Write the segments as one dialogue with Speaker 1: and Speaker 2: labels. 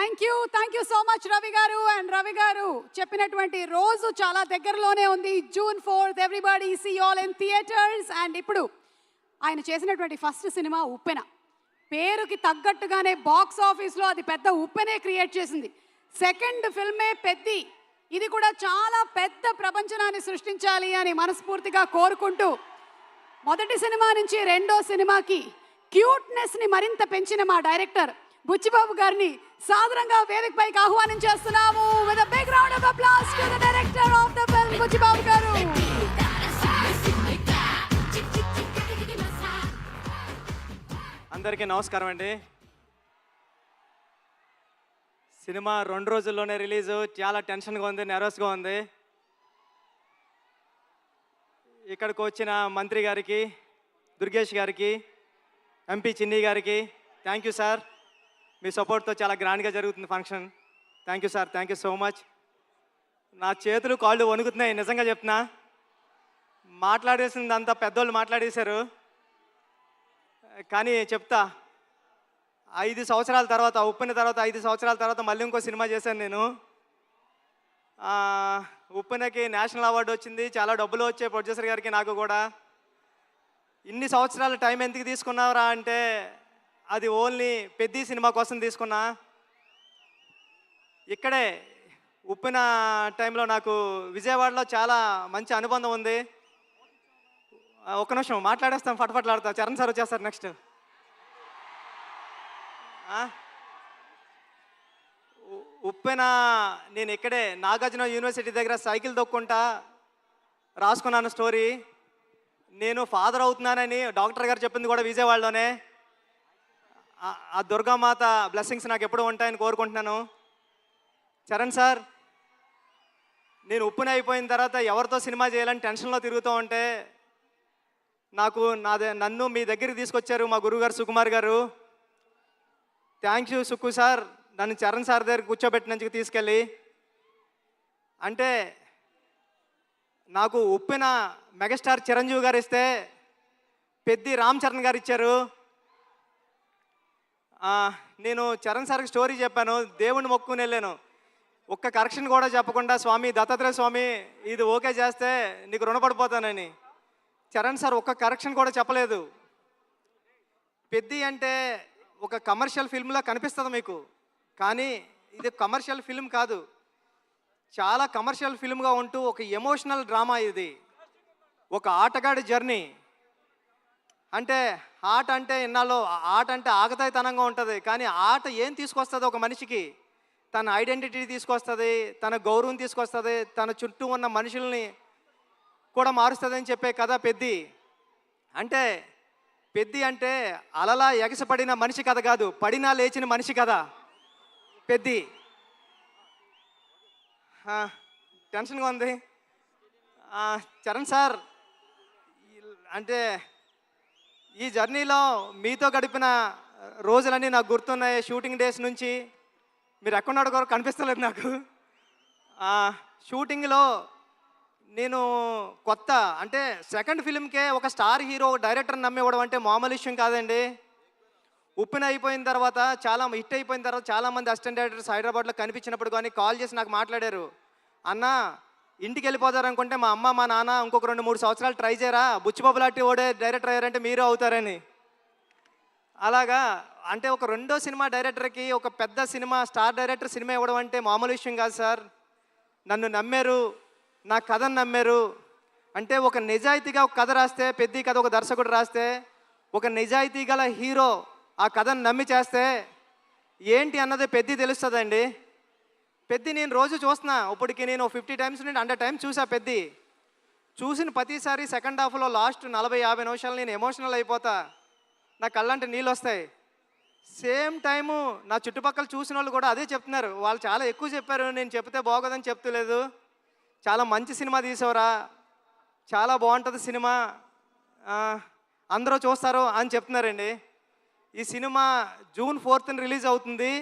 Speaker 1: Thank you so much Ravi గారు. And Ravi గారు చెప్పినటువంటి రోజు చాలా దగ్గరలోనే ఉంది. June 4th everybody see all in theatres. And ఇప్పుడు ఆయన చేసినటువంటి ఫస్ట్ సినిమా ఉప్పెన. పేరుకి తగ్గట్టుగానే బాక్స్ ఆఫీస్లో అది పెద్ద ఉప్పెనే క్రియేట్ చేసింది. సెకండ్ ఫిల్మే పెద్ది. ఇది కూడా చాలా పెద్ద ప్రపంచనాన్ని సృష్టించాలి అని మనస్ఫూర్తిగా కోరుకుంటూ మొదటి సినిమా నుంచి రెండో సినిమాకి క్యూట్నెస్ని మరింత పెంచిన మా డైరెక్టర్ బుచ్చిబాబు గారిని సాదరంగా వేదికపైకి ఆహ్వానం చేస్తున్నాము. With a big round of applause to the director of the film Buchibabu garu.
Speaker 2: అందరికీ నమస్కారం అండి. సినిమా 2 రోజుల్లోనే రిలీజు. చాలా టెన్షన్గా ఉంది, నెర్వస్గా ఉంది. ఇక్కడికి వచ్చిన మంత్రి గారికి, దుర్గేష్ గారికి, ఎంపీ చిన్ని గారికి థ్యాంక్ యూ సార్. మీ సపోర్ట్తో చాలా గ్రాండ్గా జరుగుతుంది function. Thank you sir, thank you so much. నా చేతులు కాళ్ళు వణుకుతున్నాయి, నిజంగా చెప్తున్నా. మాట్లాడేసిందంతా పెద్దోళ్ళు మాట్లాడేశారు. కానీ చెప్తా, 5 సంవత్సరాల తర్వాత, ఉప్పెన తర్వాత 5 సంవత్సరాల తర్వాత మళ్ళీ ఇంకో సినిమా చేశాను నేను. ఉప్పెనకి నేషనల్ అవార్డు వచ్చింది. చాలా డబ్బులు వచ్చాయి ప్రొడ్యూసర్ గారికి, నాకు కూడా. ఇన్ని సంవత్సరాల టైం ఎందుకు తీసుకున్నారా అంటే అది ఓన్లీ పెద్ద సినిమా కోసం తీసుకున్నా. ఇక్కడే ఉప్పెన టైంలో నాకు విజయవాడలో చాలా మంచి అనుబంధం ఉంది. ఒక్క నిమిషం మాట్లాడేస్తాం, ఫటఫట్లాడతా. చరణ్ సార్ వచ్చేస్తారు నెక్స్ట్. ఉప్పెన నేను ఇక్కడే నాగార్జున యూనివర్సిటీ దగ్గర సైకిల్ తొక్కుంటా రాసుకున్నాను స్టోరీ. నేను ఫాదర్ అవుతున్నానని డాక్టర్ గారు చెప్పింది కూడా విజయవాడలోనే. ఆ దుర్గామాత బ్లెస్సింగ్స్ నాకు ఎప్పుడూ ఉంటాయని కోరుకుంటున్నాను. చరణ్ సార్, నేను ఉప్పెన అయిపోయిన తర్వాత ఎవరితో సినిమా చేయాలని టెన్షన్లో తిరుగుతూ ఉంటే నన్ను మీ దగ్గరికి తీసుకొచ్చారు మా గురువుగారు సుకుమార్ గారు. థ్యాంక్ యూ సుక్కు సార్, నన్ను చరణ్ సార్ దగ్గర కూర్చోబెట్టినందుకు తీసుకెళ్ళి. అంటే నాకు ఉప్పెన మెగాస్టార్ చిరంజీవి గారు ఇస్తే పెద్ది రామ్ చరణ్ గారు ఇచ్చారు. నేను చరణ్ సార్కి స్టోరీ చెప్పాను, దేవుణ్ణి మొక్కుని వెళ్ళాను. ఒక్క కరెక్షన్ కూడా చెప్పకుండా, స్వామి దత్తాత్రేయ స్వామి ఇది ఓకే చేస్తే నీకు రుణపడిపోతానని. చరణ్ సార్ ఒక్క కరెక్షన్ కూడా చెప్పలేదు. పెద్ది అంటే ఒక కమర్షియల్ ఫిల్మ్లా కనిపిస్తుంది మీకు, కానీ ఇది కమర్షియల్ ఫిల్మ్ కాదు. చాలా కమర్షియల్ ఫిల్మ్గా ఉంటూ ఒక ఎమోషనల్ డ్రామా ఇది. ఒక ఆటగాడి జర్నీ. అంటే ఆట అంటే ఇన్నాళ్ళు ఆట అంటే ఆగతాయితనంగా ఉంటుంది, కానీ ఆట ఏం తీసుకొస్తుంది ఒక మనిషికి? తన ఐడెంటిటీ తీసుకొస్తుంది, తన గౌరవం తీసుకొస్తుంది, తన చుట్టూ ఉన్న మనుషుల్ని కూడా మారుస్తుంది అని చెప్పే కథ పెద్ది. అంటే పెద్ది అంటే అలలా ఎగసపడిన మనిషి కథ కాదు, పడినా లేచిన మనిషి కథ పెద్ది. టెన్షన్గా ఉంది. చరణ్ సార్, అంటే ఈ జర్నీలో మీతో గడిపిన రోజులన్నీ నాకు గుర్తున్నాయి. షూటింగ్ డేస్ నుంచి మీరు ఎక్కడున్నాడు కూడా కనిపిస్తలేదు నాకు. షూటింగ్లో నేను కొత్త, అంటే సెకండ్ ఫిల్మ్కే ఒక స్టార్ హీరో డైరెక్టర్ నమ్మివ్వడం అంటే మామూలు విషయం కాదండి. ఉప్పెన అయిపోయిన తర్వాత, చాలా హిట్ అయిపోయిన తర్వాత చాలామంది అసిస్టెంట్ డైరెక్టర్స్ హైదరాబాద్లో కనిపించినప్పుడు కానీ కాల్ చేసి నాకు మాట్లాడారు, అన్న ఇంటికి వెళ్ళిపోతారనుకుంటే మా అమ్మ మా నాన్న ఇంకొక 2-3 సంవత్సరాలు ట్రై చేయరా, బుచ్చిబాబు లాంటి ఓడే డైరెక్టర్ అయ్యారంటే మీరు అవుతారని. అలాగా అంటే ఒక రెండో సినిమా డైరెక్టర్కి ఒక పెద్ద సినిమా స్టార్ డైరెక్టర్ సినిమా ఇవ్వడం అంటే మామూలు విషయం కాదు సార్. నన్ను నమ్మారు, నా కథను నమ్మారు. అంటే ఒక నిజాయితీగా ఒక కథ రాస్తే, పెద్ద కథ ఒక దర్శకుడు రాస్తే, ఒక నిజాయితీ గల హీరో ఆ కథను నమ్మి చేస్తే ఏంటి అన్నది పెద్ద తెలుస్తుందండి. పెద్ద నేను రోజు చూస్తున్నా. ఇప్పటికి నేను 50 టైమ్స్ నుండి 100 టైమ్స్ చూసా. పెద్ద చూసిన ప్రతిసారి సెకండ్ హాఫ్లో లాస్ట్ 40-50 నిమిషాలు నేను ఎమోషనల్ అయిపోతా. నా కళ్ళంటే నీళ్ళు వస్తాయి. సేమ్ టైము నా చుట్టుపక్కల చూసిన వాళ్ళు కూడా అదే చెప్తున్నారు. వాళ్ళు చాలా ఎక్కువ చెప్పారు, నేను చెప్తే బాగోదని చెప్తలేదు. చాలా మంచి సినిమా తీసావురా, చాలా బాగుంటుంది సినిమా, అందరూ చూస్తారు అని చెప్తున్నారండి. ఈ సినిమా June 4th రిలీజ్ అవుతుంది.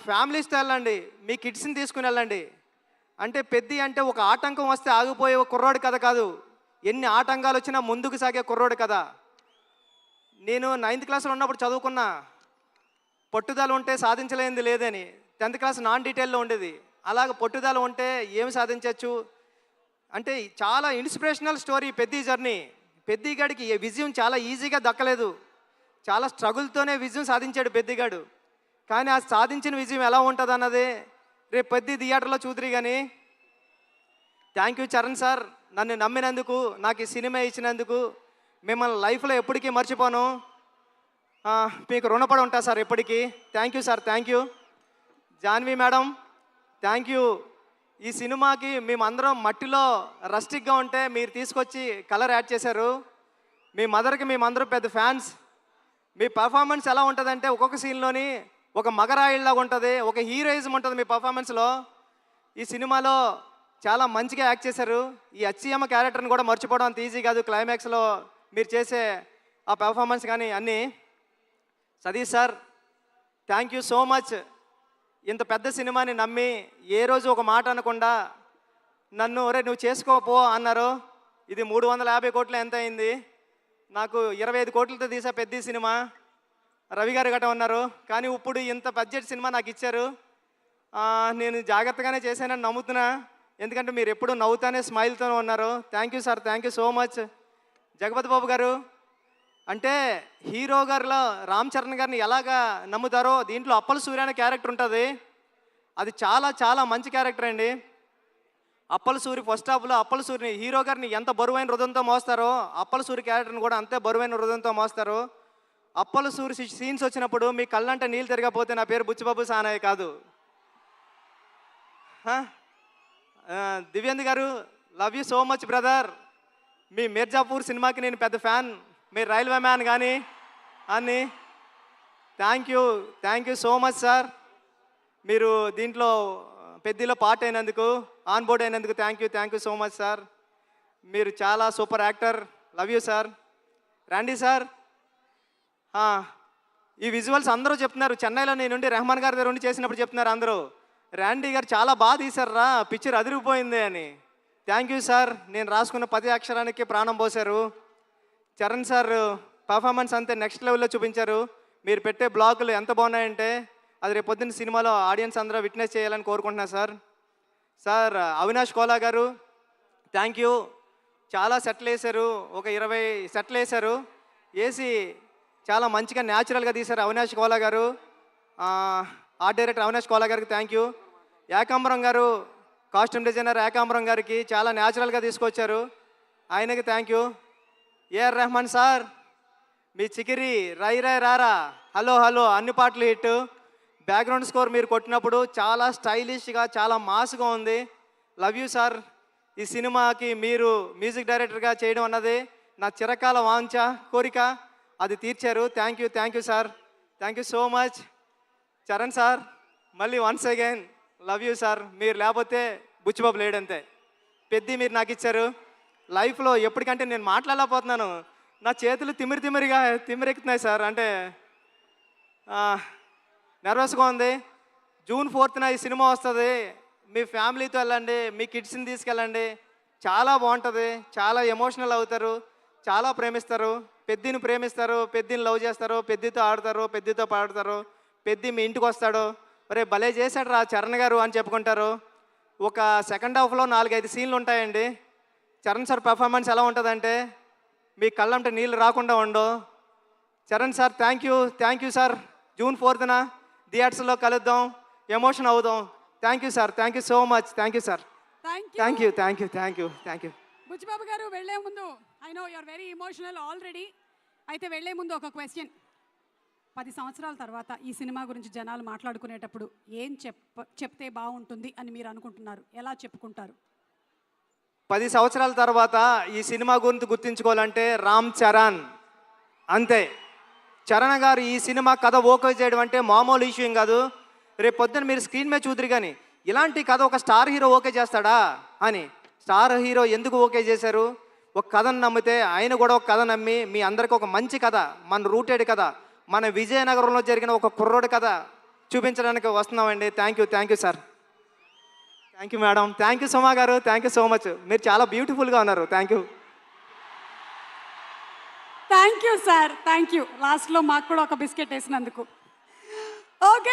Speaker 2: ఫ్యామిలీస్తో వెళ్ళండి, మీ కిడ్స్ని తీసుకుని వెళ్ళండి. అంటే పెద్ద అంటే ఒక ఆటంకం వస్తే ఆగిపోయే ఒక కుర్రోడి కథ కాదు, ఎన్ని ఆటంకాలు వచ్చినా ముందుకు సాగే కుర్రోడి కథ. నేను 9th క్లాస్లో ఉన్నప్పుడు చదువుకున్నా. పట్టుదల ఉంటే సాధించలేనిది లేదని 10th క్లాస్ నాన్ డీటెయిల్లో ఉండేది. అలాగ పట్టుదల ఉంటే ఏమి సాధించవచ్చు అంటే చాలా ఇన్స్పిరేషనల్ స్టోరీ పెద్ది జర్నీ. పెద్దిగాడికి విజయం చాలా ఈజీగా దక్కలేదు, చాలా స్ట్రగుల్తోనే విజయం సాధించాడు పెద్దిగాడు. కానీ ఆ సాధించిన విజయం ఎలా ఉంటుంది అన్నది రేపు పెద్ది థియేటర్లో చూద్దరు. కానీ థ్యాంక్ యూ చరణ్ సార్, నన్ను నమ్మినందుకు, నాకు ఈ సినిమా ఇచ్చినందుకు మిమ్మల్ని లైఫ్లో ఎప్పటికీ మర్చిపోను. మీకు రుణపడి ఉంటా సార్ ఎప్పటికీ. Thank you sir, thank you. Janhvi madam thank you. ఈ సినిమాకి మేమందరం మట్టిలో రస్టిక్గా ఉంటే మీరు తీసుకొచ్చి కలర్ యాడ్ చేశారు. మీ మదర్కి మేమందరం పెద్ద ఫ్యాన్స్. మీ పర్ఫార్మెన్స్ ఎలా ఉంటుందంటే ఒక్కొక్క సీన్లోని ఒక మగరాయిల్లాగా ఉంటుంది, ఒక హీరోయిజం ఉంటుంది మీ పర్ఫార్మెన్స్లో. ఈ సినిమాలో చాలా మంచిగా యాక్ట్ చేశారు. ఈ అచ్చియమ్మ క్యారెక్టర్ని కూడా మర్చిపోవడం అంత ఈజీ కాదు. క్లైమాక్స్లో మీరు చేసే ఆ పెర్ఫార్మెన్స్ కానీ అన్నీ. Satish sir thank you so much. ఇంత పెద్ద సినిమాని నమ్మి ఏ రోజు ఒక మాట అనకుండా నన్ను ఒరే నువ్వు చేసుకోపో అన్నారు. ఇది 350 కోట్లు ఎంత అయింది, నాకు 25 కోట్లతో తీసా పెద్ద సినిమా. రవి గారు గట్ట ఉన్నారు, కానీ ఇప్పుడు ఇంత బడ్జెట్ సినిమా నాకు ఇచ్చారు. నేను జాగ్రత్తగానే చేశానని నమ్ముతున్నా, ఎందుకంటే మీరు ఎప్పుడు నవ్వుతానే స్మైల్తోనే ఉన్నారు. Thank you sir, thank you so much. Jagapati Babu garu అంటే హీరో గారిలో రామ్ చరణ్ గారిని ఎలాగా నమ్ముతారో దీంట్లో అప్పల సూర్య అనే క్యారెక్టర్ ఉంటుంది. అది చాలా చాలా మంచి క్యారెక్టర్ అండి. అప్పల సూరి ఫస్ట్ హాఫ్లో అప్పల సూరిని హీరో గారిని ఎంత బరువైన హృదయంతో మోస్తారో అప్పల సూరి క్యారెక్టర్ని కూడా అంతే బరువైన హృదయంతో మోస్తారు. అప్పల సూరి సీన్స్ వచ్చినప్పుడు మీ కళ్ళంటే నీళ్ళు తిరగకపోతే నా పేరు బుచ్చిబాబు సానాయ్ కాదు. దివ్యంద్ గారు love you so much brother. మీ మిర్జాపూర్ సినిమాకి నేను పెద్ద ఫ్యాన్, మీరు రైల్వే మ్యాన్ కానీ అని. Thank you so much sir. మీరు దీంట్లో పెద్దిలో పార్ట్ అయినందుకు, ఆన్ బోర్డ్ అయినందుకు thank you so much sir. మీరు చాలా super actor. Love you sir. రండి సార్. ఈ విజువల్స్ అందరూ చెప్తున్నారు, చెన్నైలో నేనుండి రెహమాన్ గారి దగ్గర ఉండి చేసినప్పుడు చెప్తున్నారు అందరూ, ర్యాండీ గారు చాలా బాగా తీశారా, పిక్చర్ అదిరిపోయింది అని. Thank you sir. నేను రాసుకున్న 10 అక్షరానికి ప్రాణం పోశారు. చరణ్ సార్ పర్ఫార్మెన్స్ అంతే నెక్స్ట్ లెవెల్లో చూపించారు. మీరు పెట్టే బ్లాగులు ఎంత బాగున్నాయంటే అది రేపు పొద్దున్న సినిమాలో ఆడియన్స్ అందరూ విట్నెస్ చేయాలని కోరుకుంటున్నా సార్. సార్ అవినాష్ కోలా గారు థ్యాంక్ యూ. చాలా సెట్లు వేశారు, ఒక 20 సెట్లు వేశారు. వేసి చాలా మంచిగా న్యాచురల్గా తీశారు అవినాష్ కోలా గారు. ఆర్ట్ డైరెక్టర్ అవినాష్ కోలా గారికి థ్యాంక్ యూ. ఏకాంబరం గారు కాస్ట్యూమ్ డిజైనర్ ఏకాంబరం గారికి చాలా న్యాచురల్గా తీసుకొచ్చారు, ఆయనకి thank you. AR Rahman sir మీ చికిరి రై రై రారా హలో హలో అన్ని పాటలు హిట్. బ్యాక్గ్రౌండ్ స్కోర్ మీరు కొట్టినప్పుడు చాలా స్టైలిష్గా చాలా మాస్గా ఉంది. Love you sir. ఈ సినిమాకి మీరు మ్యూజిక్ డైరెక్టర్గా చేయడం అన్నది నా చిరకాల వాంఛ కోరిక, అది తీర్చారు. Thank you sir. Thank you so much. Charan sir మళ్ళీ once again love you sir. మీరు లేకపోతే బుచ్చిబాబు లేడంతే. పెద్ది మీరు నాకు ఇచ్చారు. లైఫ్లో ఎప్పటికంటే నేను మాట్లాడలేకపోతున్నాను, నా చేతులు తిమ్మిరెక్కుతున్నాయి సార్. అంటే నర్వస్గా ఉంది. జూన్ 4th ఈ సినిమా వస్తుంది. మీ ఫ్యామిలీతో వెళ్ళండి, మీ కిడ్స్ని తీసుకెళ్ళండి, చాలా బాగుంటుంది. చాలా ఎమోషనల్ అవుతారు, చాలా ప్రేమిస్తారు, పెద్దిని ప్రేమిస్తారు, పెద్దిని లవ్ చేస్తారు, పెద్దితో ఆడతారు, పెద్దితో పాడతారు. పెద్ది మీ ఇంటికి వస్తాడు, ఒరే భలే చేశాడు రా చరణ్ గారు అని చెప్పుకుంటారు. ఒక సెకండ్ హాఫ్లో 4-5 సీన్లు ఉంటాయండి. చరణ్ సార్ పర్ఫార్మెన్స్ ఎలా ఉంటుందంటే మీ కళ్ళంటే నీళ్ళు రాకుండా ఉండవు. Charan sir thank you sir. June 4th థియేటర్స్లో కలుద్దాం, ఎమోషన్ అవుదాం. Thank you sir. Thank you so much. Thank you sir. Thank you.
Speaker 1: Buchibabu garu వెళ్లే ముందు, I know you are very emotional already. అయితే వెళ్లే ముందు ఒక క్వశ్చన్. 10 సంవత్సరాల తర్వాత ఈ సినిమా గురించి జనాలు మాట్లాడుకునేటప్పుడు ఏం చెప్తే బాగుంటుంది అని మీరు అనుకుంటున్నారు? ఎలా చెప్పుకుంటారు?
Speaker 2: 10 సంవత్సరాల తర్వాత ఈ సినిమా గురించి గుర్తించుకోవాలంటే రామ్ చరణ్ అంతే. చరణ్ గారు ఈ సినిమా కథ ఓకే చేయడం అంటే మామూలు ఇష్యూ కాదు. రేపు పొద్దున్న మీరు స్క్రీన్ మీద చూద్దరు కానీ ఇలాంటి కథ ఒక స్టార్ హీరో ఓకే చేస్తాడా అని. స్టార్ హీరో ఎందుకు ఓకే చేశారు? ఒక కథను నమ్మితే ఆయన కూడా ఒక కథ నమ్మి మీ అందరికీ ఒక మంచి కథ, మన రూటెడ్ కథ, మన విజయనగరంలో జరిగిన ఒక కుర్రోడి కథ చూపించడానికి వస్తున్నామండి. Thank you sir. Thank you madam. Thank you Suma గారు. Thank you so much. మీరు చాలా బ్యూటిఫుల్గా ఉన్నారు. Thank you
Speaker 1: sir. Thank you. లాస్ట్లో మాకు కూడా ఒక బిస్కెట్ వేసినందుకు. ఓకే